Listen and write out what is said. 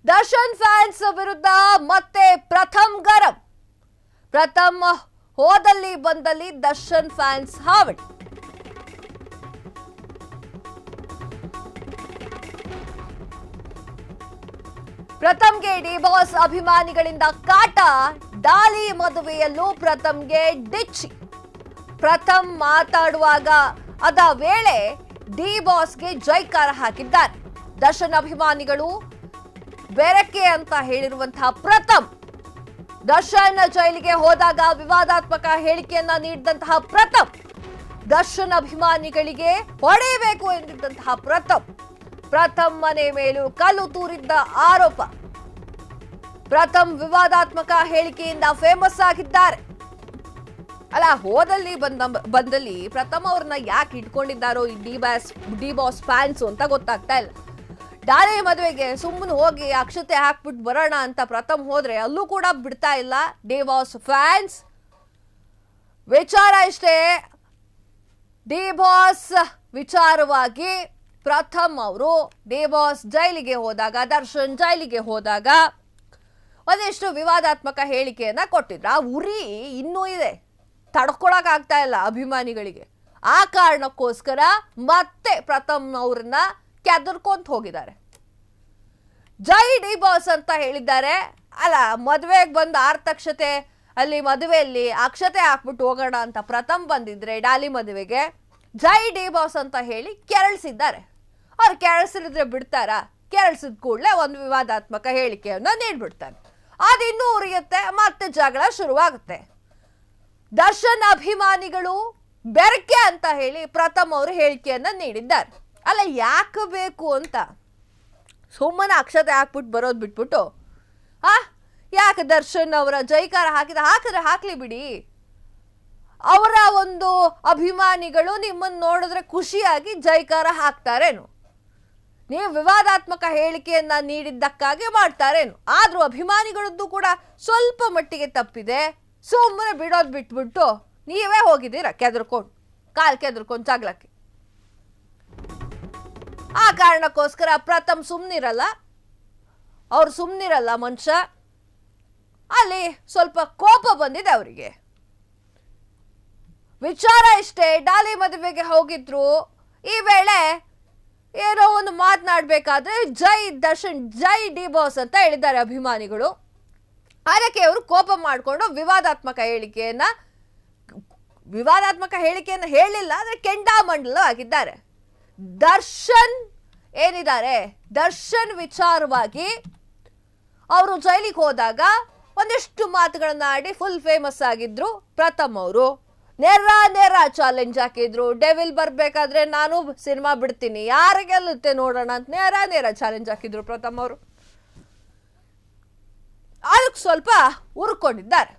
Darshan fans ವಿರುದ್ಧ ಮತ್ತೆ ಪ್ರಥಮ್ ಗರಂ. ಪ್ರಥಮ್ ಹೋದಲ್ಲಿ ಬಂದಲ್ಲಿ ದರ್ಶನ್ ಫ್ಯಾನ್ಸ್ ಹಾವಳಿ. ಪ್ರಥಮ್ಗೆ ಡಿ ಬಾಸ್ ಅಭಿಮಾನಿಗಳಿಂದ ಕಾಟ. ಡಾಲಿ ಮದುವೆಯಲ್ಲೂ ಪ್ರಥಮ್ಗೆ ಡಿಚ್ಚಿ. ಪ್ರಥಮ್ ಮಾತಾಡುವಾಗ ಅದ ವೇಳೆ ಡಿ ಬಾಸ್ಗೆ ಜೈಕಾರ ಹಾಕಿದ್ದಾರೆ. ದರ್ಶನ್ ಅಭಿಮಾನಿಗಳು ಬೆರಕೆ ಅಂತ ಹೇಳಿರುವಂತಹ ಪ್ರಥಮ್ ದರ್ಶನ್ ಜೈಲಿಗೆ ಹೋದಾಗ ವಿವಾದಾತ್ಮಕ ಹೇಳಿಕೆಯನ್ನ ನೀಡಿದಂತಹ ಪ್ರಥಮ್ ದರ್ಶನ್ ಅಭಿಮಾನಿಗಳಿಗೆ ಹೊಡೆಯಬೇಕು ಎಂದಿದ್ದಂತಹ ಪ್ರಥಮ್ ಮನೆ ಮೇಲೂ ಕಲ್ಲು ತೂರಿದ್ದ ಆರೋಪ. ಪ್ರಥಮ್ ವಿವಾದಾತ್ಮಕ ಹೇಳಿಕೆಯಿಂದ ಫೇಮಸ್ ಆಗಿದ್ದಾರೆ. ಅಲ್ಲ, ಹೋದಲ್ಲಿ ಬಂದಲ್ಲಿ ಪ್ರಥಮ್ ಅವ್ರನ್ನ ಯಾಕೆ ಇಟ್ಕೊಂಡಿದ್ದಾರೋ ಈ ಡಿ ಬಾಸ್ ಫ್ಯಾನ್ಸ್ ಅಂತ ಗೊತ್ತಾಗ್ತಾ ಇಲ್ಲ. ಡಾಲಿ ಮದುವೆಗೆ ಸುಮ್ಮನೆ ಹೋಗಿ ಅಕ್ಷತೆ ಹಾಕ್ಬಿಟ್ಟು ಬರೋಣ ಅಂತ ಪ್ರಥಮ್ ಹೋದ್ರೆ ಅಲ್ಲೂ ಕೂಡ ಬಿಡ್ತಾ ಇಲ್ಲ ಡಿ ಬಾಸ್ ಫ್ಯಾನ್ಸ್. ವಿಚಾರ ಇಷ್ಟೇ, ಡಿ ಬಾಸ್ ವಿಚಾರವಾಗಿ ಪ್ರಥಮ್ ಅವರು ಡಿ ಬಾಸ್ ಜೈಲಿಗೆ ಹೋದಾಗ, ದರ್ಶನ್ ಜೈಲಿಗೆ ಹೋದಾಗ ಒಂದಿಷ್ಟು ವಿವಾದಾತ್ಮಕ ಹೇಳಿಕೆಯನ್ನ ಕೊಟ್ಟಿದ್ರು. ಆ ಉರಿ ಇನ್ನೂ ಇದೆ, ತಡ್ಕೊಳಕ್ ಆಗ್ತಾ ಇಲ್ಲ ಅಭಿಮಾನಿಗಳಿಗೆ. ಆ ಕಾರಣಕ್ಕೋಸ್ಕರ ಮತ್ತೆ ಪ್ರಥಮ್ ಅವ್ರನ್ನ ಕೆದರ್ಕೊಂತ ಹೋಗಿದ್ದಾರೆ. ಜೈ ಡಿ ಬಾಸ್ ಅಂತ ಹೇಳಿದ್ದಾರೆ. ಅಲ್ಲ, ಮದುವೆಗೆ ಬಂದು ಆರ್ತಕ್ಷತೆ ಅಲ್ಲಿ ಮದುವೆಯಲ್ಲಿ ಅಕ್ಷತೆ ಹಾಕ್ಬಿಟ್ಟು ಹೋಗೋಣ ಅಂತ ಪ್ರಥಮ್ ಬಂದಿದ್ರೆ ಡಾಲಿ ಮದುವೆಗೆ ಜೈ ಡಿ ಬಾಸ್ ಅಂತ ಹೇಳಿ ಕೆರಳಿಸಿದ್ದಾರೆ. ಅವ್ರು ಕೆರಳಿಸಿದ್ರೆ ಬಿಡ್ತಾರಾ? ಕೆರಳಿಸಿದ ಕೂಡಲೇ ಒಂದು ವಿವಾದಾತ್ಮಕ ಹೇಳಿಕೆಯನ್ನ ನೀಡ್ಬಿಡ್ತಾರೆ. ಅದು ಇನ್ನೂ ಉರಿಯುತ್ತೆ, ಮತ್ತೆ ಜಗಳ ಶುರುವಾಗುತ್ತೆ. ದರ್ಶನ್ ಅಭಿಮಾನಿಗಳು ಬೆರಕೆ ಅಂತ ಹೇಳಿ ಪ್ರಥಮ್ ಅವರು ಹೇಳಿಕೆಯನ್ನ ನೀಡಿದ್ದಾರೆ. ಅಲ್ಲ, ಯಾಕೆ ಬೇಕು ಅಂತ ಸುಮ್ಮನೆ ಅಕ್ಷತೆ ಹಾಕ್ಬಿಟ್ಟು ಬರೋದು ಬಿಟ್ಬಿಟ್ಟು ಯಾಕೆ ದರ್ಶನ್ ಅವರ ಜೈಕಾರ ಹಾಕಿದ್ರೆ ಹಾಕ್ಲಿ ಬಿಡಿ. ಅವರ ಒಂದು ಅಭಿಮಾನಿಗಳು ನಿಮ್ಮನ್ನು ನೋಡಿದ್ರೆ ಖುಷಿಯಾಗಿ ಜೈಕಾರ ಹಾಕ್ತಾರೇನು? ನೀವು ವಿವಾದಾತ್ಮಕ ಹೇಳಿಕೆಯನ್ನ ನೀಡಿದ್ದಕ್ಕಾಗಿ ಮಾಡ್ತಾರೇನು? ಆದ್ರೂ ಅಭಿಮಾನಿಗಳದ್ದು ಕೂಡ ಸ್ವಲ್ಪ ಮಟ್ಟಿಗೆ ತಪ್ಪಿದೆ. ಸುಮ್ಮನೆ ಬಿಡೋದು ಬಿಟ್ಬಿಟ್ಟು ನೀವೇ ಹೋಗಿದ್ದೀರಾ ಕೆದರ್ಕೊಂಡು, ಕಾಲ್ ಕೆದರ್ಕೊಂಡು ಜಗಳಕ್ಕೆ. ಆ ಕಾರಣಕ್ಕೋಸ್ಕರ ಪ್ರಥಮ್ ಸುಮ್ಮನಿರಲ್ಲ, ಅವ್ರು ಸುಮ್ಮನಿರಲ್ಲ ಮನುಷ್ಯ. ಅಲ್ಲಿ ಸ್ವಲ್ಪ ಕೋಪ ಬಂದಿದೆ ಅವರಿಗೆ. ವಿಚಾರ ಇಷ್ಟೇ, ಡಾಲಿ ಮದುವೆಗೆ ಹೋಗಿದ್ರು. ಈ ವೇಳೆ ಏನೋ ಒಂದು ಮಾತನಾಡಬೇಕಾದ್ರೆ ಜೈ ದರ್ಶನ್, ಜೈ ಡಿ ಬಾಸ್ ಅಂತ ಹೇಳಿದ್ದಾರೆ ಅಭಿಮಾನಿಗಳು. ಅದಕ್ಕೆ ಅವರು ಕೋಪ ಮಾಡಿಕೊಂಡು ವಿವಾದಾತ್ಮಕ ಹೇಳಿಕೆಯನ್ನ ಹೇಳಿಲ್ಲ, ಆದರೆ ಕೆಂಡಾಮಂಡಲ ಆಗಿದ್ದಾರೆ. ದರ್ಶನ್ ಏನಿದ್ದಾರೆ, ದರ್ಶನ್ ವಿಚಾರವಾಗಿ ಅವರು ಜೈಲಿಗೆ ಹೋದಾಗ ಒಂದಿಷ್ಟು ಮಾತುಗಳನ್ನ ಆಡಿ ಫುಲ್ ಫೇಮಸ್ ಆಗಿದ್ರು ಪ್ರಥಮ್ ಅವರು. ನೇರ ಚಾಲೆಂಜ್ ಹಾಕಿದ್ರು. ಡೆವಿಲ್ ಬರ್ಬೇಕಾದ್ರೆ ನಾನು ಸಿನಿಮಾ ಬಿಡ್ತೀನಿ, ಯಾರು ಗೆಲ್ಲುತ್ತೆ ನೋಡೋಣ ಅಂತ ನೇರ ಚಾಲೆಂಜ್ ಹಾಕಿದ್ರು ಪ್ರಥಮ್ ಅವರು. ಅದಕ್ಕೆ ಸ್ವಲ್ಪ ಉರ್ಕೊಂಡಿದ್ದಾರೆ.